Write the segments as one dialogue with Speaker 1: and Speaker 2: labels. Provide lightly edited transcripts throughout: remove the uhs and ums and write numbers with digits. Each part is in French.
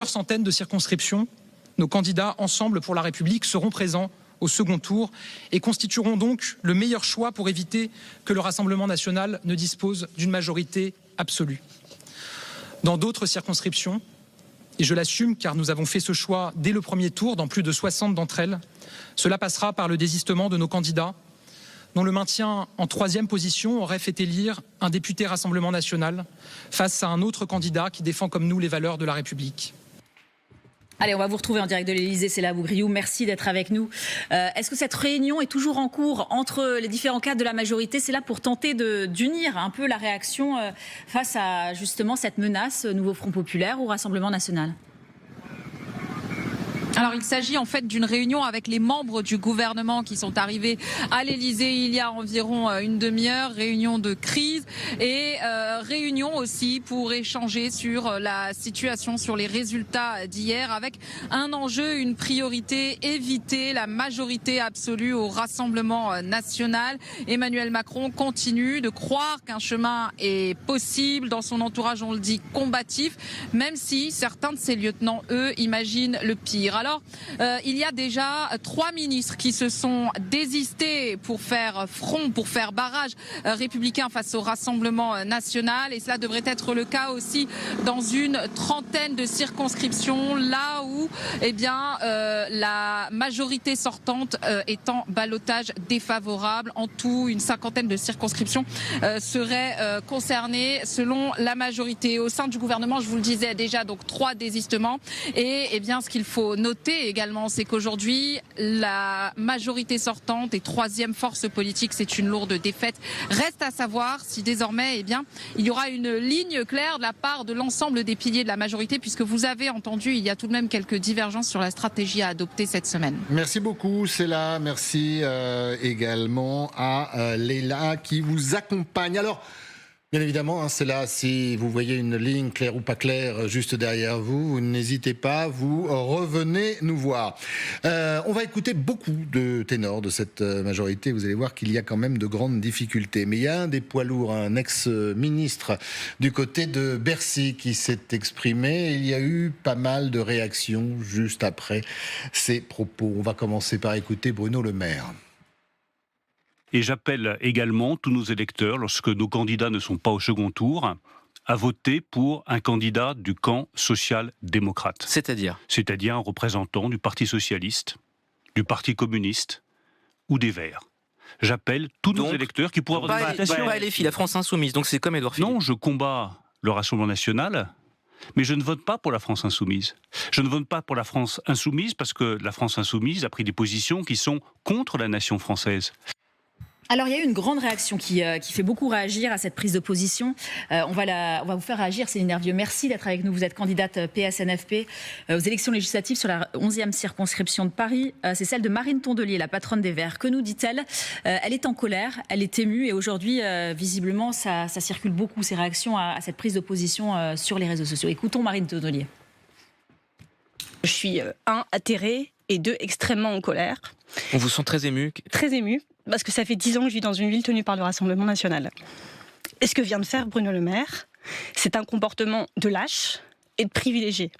Speaker 1: centaines de circonscriptions, nos candidats Ensemble pour la République seront présents au second tour et constitueront donc le meilleur choix pour éviter que le Rassemblement national ne dispose d'une majorité absolue. Dans d'autres circonscriptions, et je l'assume car nous avons fait ce choix dès le premier tour dans plus de 60 d'entre elles, cela passera par le désistement de nos candidats dont le maintien en troisième position aurait fait élire un député Rassemblement national face à un autre candidat qui défend comme nous les valeurs de la République.
Speaker 2: Allez, on va vous retrouver en direct de l'Élysée, c'est là, Bougrioux. Merci d'être avec nous. Est-ce que cette réunion est toujours en cours entre les différents cadres de la majorité? C'est là pour tenter d'unir un peu la réaction face à justement cette menace, nouveau Front populaire ou Rassemblement national?
Speaker 3: Alors il s'agit en fait d'une réunion avec les membres du gouvernement qui sont arrivés à l'Élysée il y a environ une demi-heure, réunion de crise et réunion aussi pour échanger sur la situation, sur les résultats d'hier avec un enjeu, une priorité, éviter la majorité absolue au Rassemblement national. Emmanuel Macron continue de croire qu'un chemin est possible. Dans son entourage, on le dit, combatif, même si certains de ses lieutenants, eux, imaginent le pire. Alors, il y a déjà 3 ministres qui se sont désistés pour faire front, pour faire barrage républicain face au Rassemblement national. Et cela devrait être le cas aussi dans une trentaine de circonscriptions, là où la majorité sortante est en ballottage défavorable. En tout, une cinquantaine de circonscriptions seraient concernées selon la majorité. Au sein du gouvernement, je vous le disais déjà, donc 3 désistements. Et ce qu'il faut noter également, c'est qu'aujourd'hui, la majorité sortante et troisième force politique, c'est une lourde défaite. Reste à savoir si désormais, il y aura une ligne claire de la part de l'ensemble des piliers de la majorité, puisque vous avez entendu, il y a tout de même quelques divergences sur la stratégie à adopter cette semaine.
Speaker 4: Merci beaucoup, Céla. Merci également à Léla qui vous accompagne. Alors, bien évidemment, c'est là, si vous voyez une ligne claire ou pas claire juste derrière vous, n'hésitez pas, vous revenez nous voir. On va écouter beaucoup de ténors de cette majorité. Vous allez voir qu'il y a quand même de grandes difficultés. Mais il y a un des poids lourds, un ex-ministre du côté de Bercy qui s'est exprimé. Il y a eu pas mal de réactions juste après ces propos. On va commencer par écouter Bruno Le Maire.
Speaker 5: Et j'appelle également tous nos électeurs, lorsque nos candidats ne sont pas au second tour, à voter pour un candidat du camp social-démocrate.
Speaker 6: C'est-à-dire
Speaker 5: un représentant du Parti socialiste, du Parti communiste ou des Verts. J'appelle tous nos électeurs qui pourraient avoir des invitations.
Speaker 6: Pas LFI, la France insoumise, donc c'est comme Édouard Philippe.
Speaker 5: Non, je combats le Rassemblement national, mais je ne vote pas pour la France insoumise. Je ne vote pas pour la France insoumise parce que la France insoumise a pris des positions qui sont contre la nation française.
Speaker 2: Alors, il y a eu une grande réaction qui fait beaucoup réagir à cette prise de position. On va vous faire réagir, Céline Hervieux. Merci d'être avec nous. Vous êtes candidate PS-NFP aux élections législatives sur la 11e circonscription de Paris. C'est celle de Marine Tondelier, la patronne des Verts. Que nous dit-elle? Elle est en colère, elle est émue et aujourd'hui, visiblement, ça circule beaucoup, ces réactions à cette prise de position sur les réseaux sociaux. Écoutons Marine Tondelier.
Speaker 7: Je suis, atterrée et 2, extrêmement en colère.
Speaker 6: On vous sent très ému.
Speaker 7: Très émue, parce que ça fait 10 ans que je vis dans une ville tenue par le Rassemblement national. Et ce que vient de faire Bruno Le Maire, c'est un comportement de lâche et de privilégié.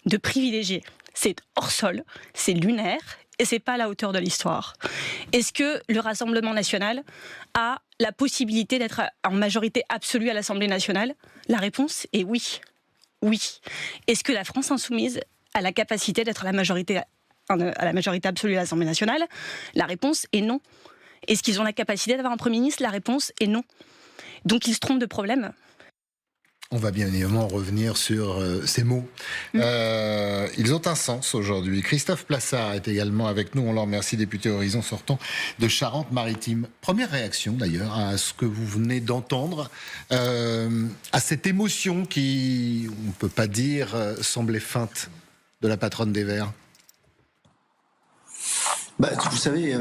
Speaker 7: De privilégié. C'est hors sol, c'est lunaire et c'est pas à la hauteur de l'histoire. Est-ce que le Rassemblement national a la possibilité d'être en majorité absolue à l'Assemblée nationale? La réponse est oui. Oui. Est-ce que la France insoumise a la capacité d'être à la majorité absolue à l'Assemblée nationale? La réponse est non. Est-ce qu'ils ont la capacité d'avoir un Premier ministre? La réponse est non. Donc ils se trompent de problème.
Speaker 4: On va bien évidemment revenir sur ces mots. Ils ont un sens aujourd'hui. Christophe Plassard est également avec nous. On le remercie, député Horizon sortant de Charente-Maritime. Première réaction d'ailleurs à ce que vous venez d'entendre, à cette émotion qui, on ne peut pas dire, semblait feinte de la patronne des Verts.
Speaker 8: Vous savez,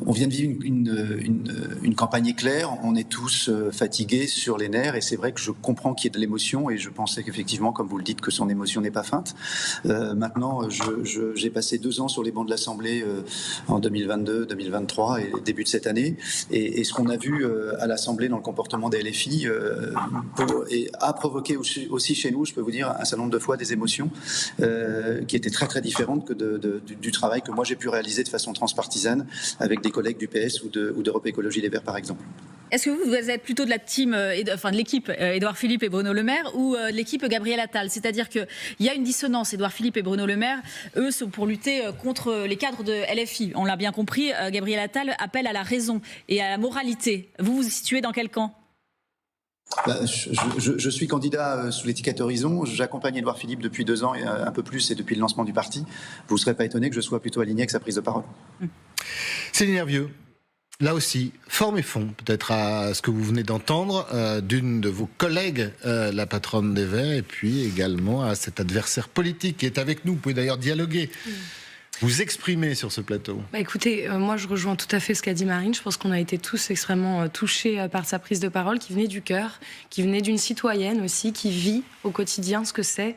Speaker 8: on vient de vivre une campagne éclair. On est tous fatigués sur les nerfs, et c'est vrai que je comprends qu'il y ait de l'émotion, et je pensais qu'effectivement, comme vous le dites, que son émotion n'est pas feinte. Maintenant, j'ai passé 2 ans sur les bancs de l'Assemblée en 2022, 2023 et début de cette année, et ce qu'on a vu à l'Assemblée dans le comportement des LFI a provoqué aussi chez nous, je peux vous dire, un certain nombre de fois des émotions qui étaient très très différentes que du travail que moi j'ai pu réaliser de façon transpartisane avec des collègues du PS ou d'Europe Écologie Les Verts par exemple.
Speaker 2: Est-ce que vous êtes plutôt de la team, de l'équipe Édouard Philippe et Bruno Le Maire, ou de l'équipe Gabriel Attal? C'est-à-dire qu'il y a une dissonance. Édouard Philippe et Bruno Le Maire, eux, sont pour lutter contre les cadres de LFI. On l'a bien compris, Gabriel Attal appelle à la raison et à la moralité. Vous vous situez dans quel camp?
Speaker 8: Je suis candidat sous l'étiquette Horizon. J'accompagne Édouard Philippe depuis 2 ans et un peu plus, et depuis le lancement du parti. Vous ne serez pas étonné que je sois plutôt aligné avec sa prise de parole.
Speaker 4: Céline Hervieux, là aussi, forme et fond, peut-être à ce que vous venez d'entendre d'une de vos collègues, la patronne des Verts, et puis également à cet adversaire politique qui est avec nous. Vous pouvez d'ailleurs dialoguer. Vous exprimer sur ce plateau.
Speaker 9: Écoutez, moi je rejoins tout à fait ce qu'a dit Marine. Je pense qu'on a été tous extrêmement touchés par sa prise de parole, qui venait du cœur, qui venait d'une citoyenne aussi, qui vit au quotidien ce que c'est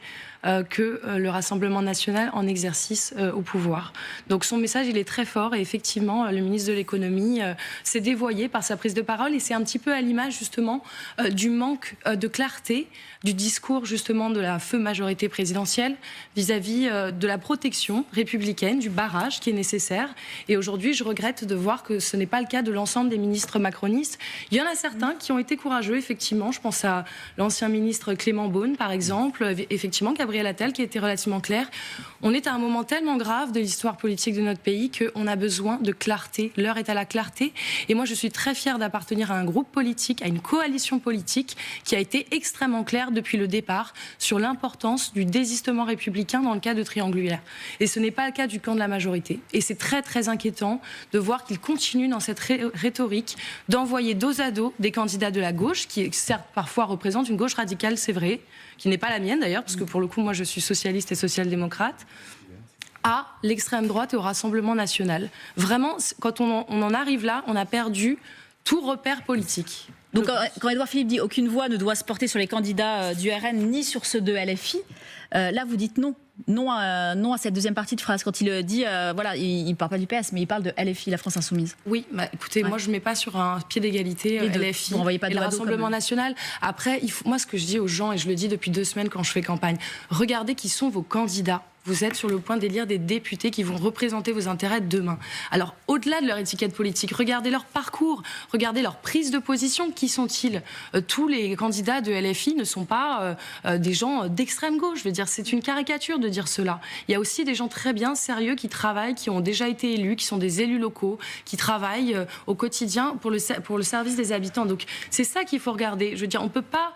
Speaker 9: que le Rassemblement national en exercice au pouvoir. Donc son message, il est très fort, et effectivement, le ministre de l'économie s'est dévoyé par sa prise de parole, et c'est un petit peu à l'image justement du manque de clarté du discours justement de la feu majorité présidentielle vis-à-vis de la protection républicaine, du barrage qui est nécessaire. Et aujourd'hui, je regrette de voir que ce n'est pas le cas de l'ensemble des ministres macronistes. Il y en a certains qui ont été courageux, effectivement. Je pense à l'ancien ministre Clément Beaune, par exemple, effectivement, Gabriel Attal, qui a été relativement clair. On est à un moment tellement grave de l'histoire politique de notre pays qu'on a besoin de clarté. L'heure est à la clarté. Et moi, je suis très fière d'appartenir à un groupe politique, à une coalition politique qui a été extrêmement claire depuis le départ sur l'importance du désistement républicain dans le cas de triangulaire. Et ce n'est pas le cas du camp de la majorité. Et c'est très très inquiétant de voir qu'il continue dans cette rhétorique d'envoyer dos à dos des candidats de la gauche, qui certes parfois représentent une gauche radicale, c'est vrai, qui n'est pas la mienne d'ailleurs, parce que pour le coup moi je suis socialiste et social-démocrate, à l'extrême droite et au Rassemblement national. Vraiment, quand on en arrive là, on a perdu tout repère politique.
Speaker 2: Donc quand Édouard Philippe dit aucune voix ne doit se porter sur les candidats du RN ni sur ceux de LFI, là vous dites non. Non à cette deuxième partie de phrase. Quand il dit, voilà, il ne parle pas du PS, mais il parle de LFI, la France Insoumise.
Speaker 9: Oui, écoutez, moi je ne mets pas sur un pied d'égalité LFI et le Rassemblement national. Après, moi ce que je dis aux gens, et je le dis depuis 2 semaines quand je fais campagne, regardez qui sont vos candidats. Vous êtes sur le point d'élire des députés qui vont représenter vos intérêts demain. Alors, au-delà de leur étiquette politique, regardez leur parcours, regardez leur prise de position. Qui sont-ils ? Tous les candidats de LFI ne sont pas des gens d'extrême gauche. Je veux dire, c'est une caricature de dire cela. Il y a aussi des gens très bien sérieux qui travaillent, qui ont déjà été élus, qui sont des élus locaux, qui travaillent au quotidien pour le service des habitants. Donc, c'est ça qu'il faut regarder. Je veux dire, on ne peut pas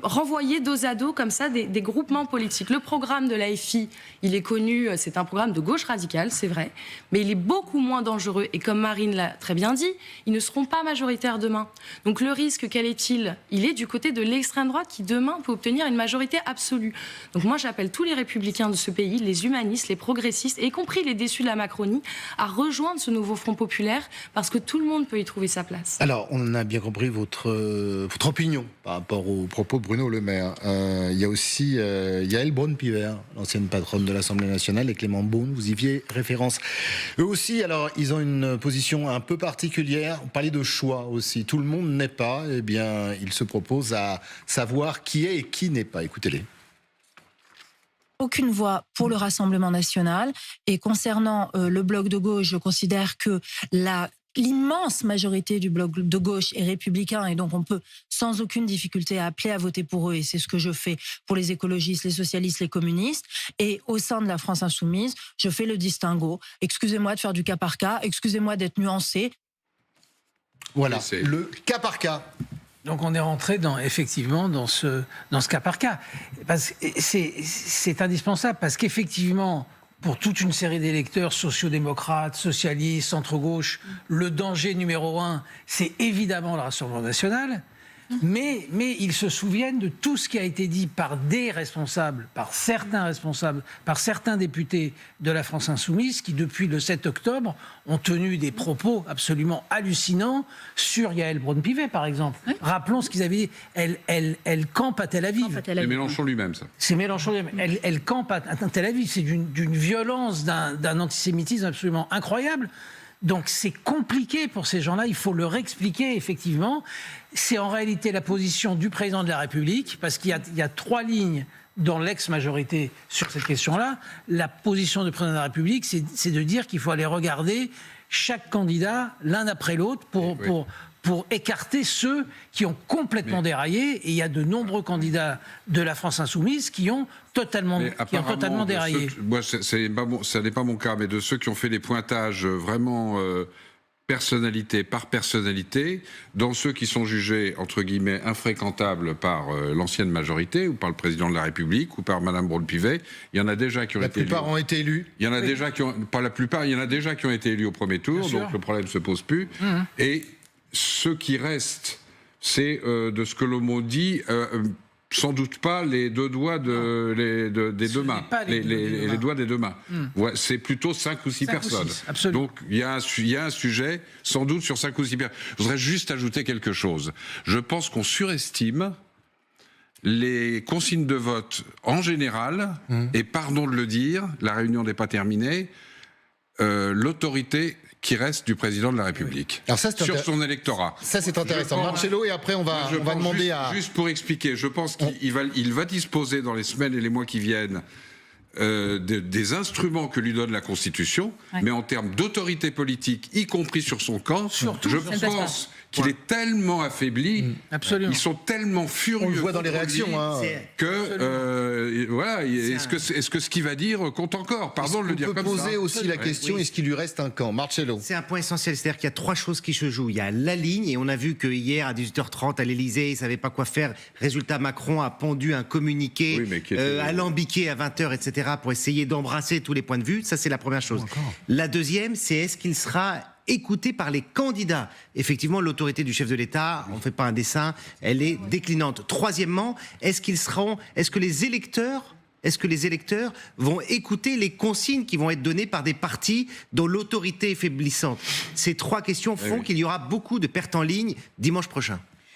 Speaker 9: renvoyer dos à dos comme ça des groupements politiques. Le programme de l'AFI, il est connu, c'est un programme de gauche radicale, c'est vrai, mais il est beaucoup moins dangereux. Et comme Marine l'a très bien dit, ils ne seront pas majoritaires demain. Donc le risque, quel est-il ? Il est du côté de l'extrême droite qui demain peut obtenir une majorité absolue. Donc moi j'appelle tous les républicains de ce pays, les humanistes, les progressistes, et y compris les déçus de la Macronie, à rejoindre ce nouveau Front populaire, parce que tout le monde peut y trouver sa place.
Speaker 4: Alors, on a bien compris votre opinion par rapport aux propos de Bruno Le Maire. Il y a aussi Yaël Braun-Pivet, l'ancienne patronne de l'Assemblée nationale, et Clément Beaune, vous y faisiez référence. Eux aussi, alors, ils ont une position un peu particulière. On parlait de choix aussi. Tout le monde n'est pas. Eh bien, ils se proposent à savoir qui est et qui n'est pas. Écoutez-les.
Speaker 10: Aucune voix pour le Rassemblement national. Et concernant le bloc de gauche, je considère que l'immense majorité du bloc de gauche est républicain, et donc on peut sans aucune difficulté appeler à voter pour eux, et c'est ce que je fais pour les écologistes, les socialistes, les communistes. Et au sein de la France insoumise, je fais le distinguo. Excusez-moi de faire du cas par cas, excusez-moi d'être nuancé.
Speaker 4: Voilà, le cas par cas.
Speaker 11: Donc on est rentré effectivement dans ce cas par cas. Parce que c'est indispensable, parce qu'effectivement, pour toute une série d'électeurs sociodémocrates, socialistes, centre-gauche, le danger numéro 1, c'est évidemment le Rassemblement national. Mais ils se souviennent de tout ce qui a été dit par des responsables, par certains députés de la France Insoumise qui, depuis le 7 octobre, ont tenu des propos absolument hallucinants sur Yael Braun-Pivet, par exemple. Oui. Rappelons ce qu'ils avaient dit. Elle campe à Tel Aviv.
Speaker 12: C'est Mélenchon lui-même, ça.
Speaker 11: C'est Mélenchon lui-même. Elle campe à Tel Aviv. C'est d'une violence, d'un antisémitisme absolument incroyable. Donc c'est compliqué pour ces gens-là, il faut leur expliquer effectivement. C'est en réalité la position du président de la République, parce qu'il y a 3 lignes dans l'ex-majorité sur cette question-là. La position du président de la République, c'est de dire qu'il faut aller regarder chaque candidat l'un après l'autre pour écarter ceux qui ont complètement déraillé. Et il y a de nombreux candidats de la France Insoumise qui ont totalement déraillé.
Speaker 12: Moi, ça n'est pas mon cas, mais de ceux qui ont fait des pointages vraiment personnalité par personnalité, dans ceux qui sont jugés, entre guillemets, infréquentables par l'ancienne majorité, ou par le président de la République, ou par Mme Braun-Pivet, il y en a déjà qui ont été élus.
Speaker 4: La plupart ont été élus.
Speaker 12: Il y en a déjà qui ont... Pas la plupart, il y en a déjà qui ont été élus au premier tour, donc le problème ne se pose plus. Et ceux qui restent, c'est de ce que l'homme dit... sans doute pas les deux doigts des deux mains, les doigts des deux mains. Ouais, c'est plutôt 5 ou 6 personnes. Donc il y a un sujet, sans doute, sur 5 ou 6 personnes. Je voudrais juste ajouter quelque chose. Je pense qu'on surestime les consignes de vote en général, et pardon de le dire, la réunion n'est pas terminée, l'autorité qui reste du président de la République sur son électorat.
Speaker 4: Ça, c'est intéressant. Marcello, et après, on va demander
Speaker 12: Juste pour expliquer, je pense qu'il va disposer dans les semaines et les mois qui viennent des instruments que lui donne la Constitution, mais en termes d'autorité politique, y compris sur son camp, je pense qu'il est tellement affaibli, ils sont tellement furieux.
Speaker 4: On le voit dans les réactions.
Speaker 12: Que, voilà, est-ce que ce qu'il va dire compte encore? Pardon de le dire comme ça.
Speaker 4: On peut poser aussi la question, est-ce qu'il lui reste un camp? Marcello.
Speaker 13: C'est un point essentiel, c'est-à-dire qu'il y a 3 choses qui se jouent. Il y a la ligne, et on a vu que hier, à 18h30, à l'Élysée, il ne savait pas quoi faire. Résultat, Macron a pondu un communiqué alambiqué à 20h, etc., pour essayer d'embrasser tous les points de vue. Ça, c'est la première chose. La deuxième, c'est est-ce qu'il sera écouté par les candidats? Effectivement, l'autorité du chef de l'État, on ne fait pas un dessin, elle est déclinante. Troisièmement, est-ce que les électeurs vont écouter les consignes qui vont être données par des partis dont l'autorité est faiblissante? Ces 3 questions font qu'il y aura beaucoup de pertes en ligne dimanche prochain.